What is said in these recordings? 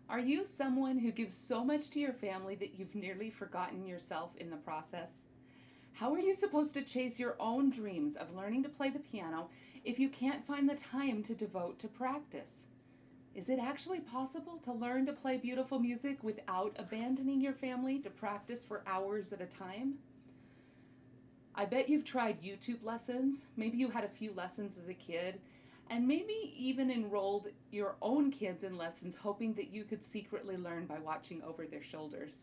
Are you someone who gives so much to your family that you've nearly forgotten yourself in the process? How are you supposed to chase your own dreams of learning to play the piano if you can't find the time to devote to practice? Is it actually possible to learn to play beautiful music without abandoning your family to practice for hours at a time? I bet you've tried YouTube lessons. Maybe you had a few lessons as a kid, and maybe even enrolled your own kids in lessons hoping that you could secretly learn by watching over their shoulders.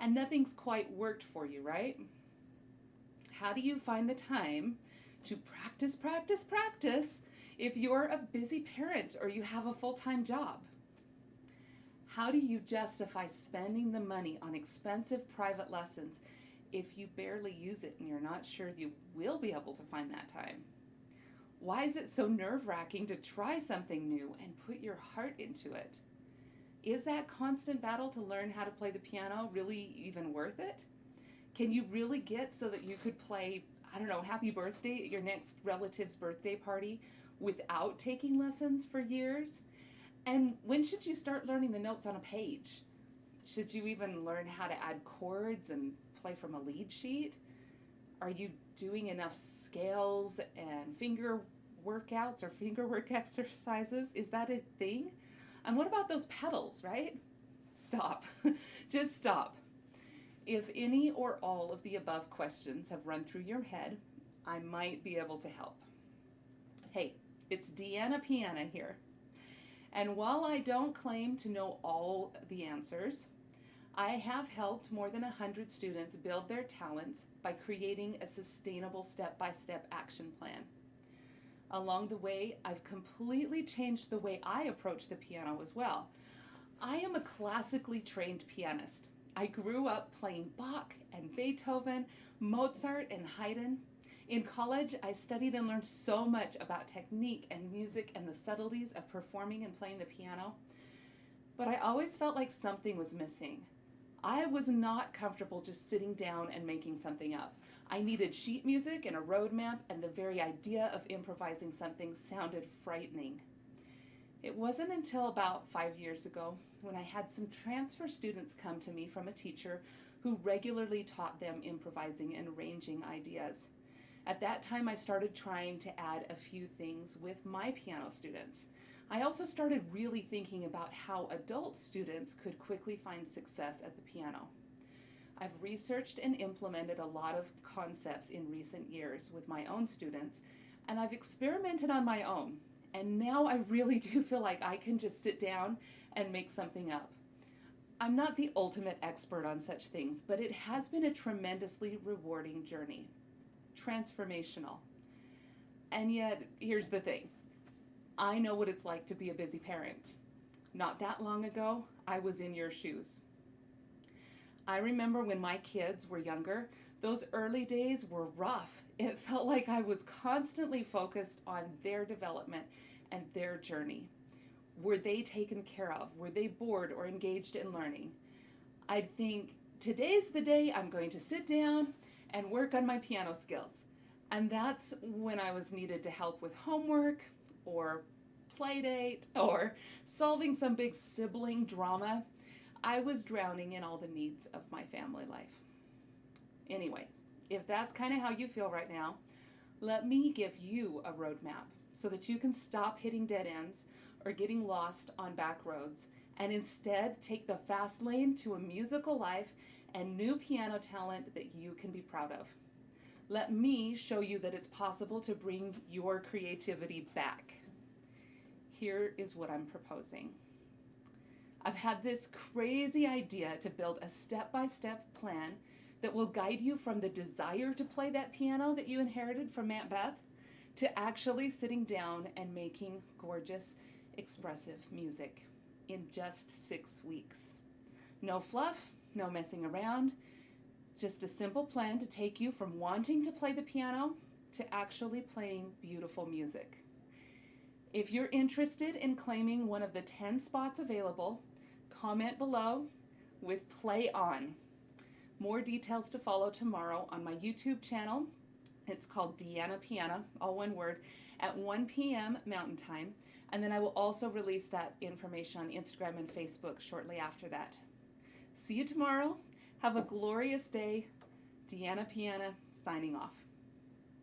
And nothing's quite worked for you, right? How do you find the time to practice, practice, practice if you're a busy parent or you have a full time job? How do you justify spending the money on expensive private lessons if you barely use it and you're not sure you will be able to find that time? Why is it so nerve-wracking to try something new and put your heart into it? Is that constant battle to learn how to play the piano really even worth it? Can you really get so that you could play, I don't know, happy birthday at your next relative's birthday party without taking lessons for years? And when should you start learning the notes on a page? Should you even learn how to add chords and play from a lead sheet? Are you doing enough scales and finger workouts or finger work exercises? Is that a thing? And what about those pedals, right? Stop. Just stop. If any or all of the above questions have run through your head, I might be able to help. Hey, it's Deanna Piana here. And while I don't claim to know all the answers, I have helped more than 100 students build their talents by creating a sustainable step-by-step action plan. Along the way, I've completely changed the way I approach the piano as well. I am a classically trained pianist. I grew up playing Bach and Beethoven, Mozart and Haydn. In college, I studied and learned so much about technique and music and the subtleties of performing and playing the piano. But I always felt like something was missing. I was not comfortable just sitting down and making something up. I needed sheet music and a roadmap, and the very idea of improvising something sounded frightening. It wasn't until about 5 years ago when I had some transfer students come to me from a teacher who regularly taught them improvising and arranging ideas. At that time, I started trying to add a few things with my piano students. I also started really thinking about how adult students could quickly find success at the piano. I've researched and implemented a lot of concepts in recent years with my own students, and I've experimented on my own. And now I really do feel like I can just sit down and make something up. I'm not the ultimate expert on such things, but it has been a tremendously rewarding journey. Transformational. And yet, here's the thing. I know what it's like to be a busy parent. Not that long ago, I was in your shoes. I remember when my kids were younger, those early days were rough. It felt like I was constantly focused on their development and their journey. Were they taken care of? Were they bored or engaged in learning? I'd think, today's the day I'm going to sit down and work on my piano skills. And that's when I was needed to help with homework or play date or solving some big sibling drama. I was drowning in all the needs of my family life. Anyways, if that's kind of how you feel right now, let me give you a roadmap so that you can stop hitting dead ends or getting lost on back roads and instead take the fast lane to a musical life and new piano talent that you can be proud of. Let me show you that it's possible to bring your creativity back. Here is what I'm proposing. I've had this crazy idea to build a step-by-step plan that will guide you from the desire to play that piano that you inherited from Aunt Beth to actually sitting down and making gorgeous, expressive music in just 6 weeks. No fluff, no messing around, just a simple plan to take you from wanting to play the piano to actually playing beautiful music. If you're interested in claiming one of the 10 spots available, comment below with play on. More details to follow tomorrow on my YouTube channel. It's called Deanna Piana, all one word, at 1 p.m. Mountain Time. And then I will also release that information on Instagram and Facebook shortly after that. See you tomorrow. Have a glorious day. Deanna Piana signing off.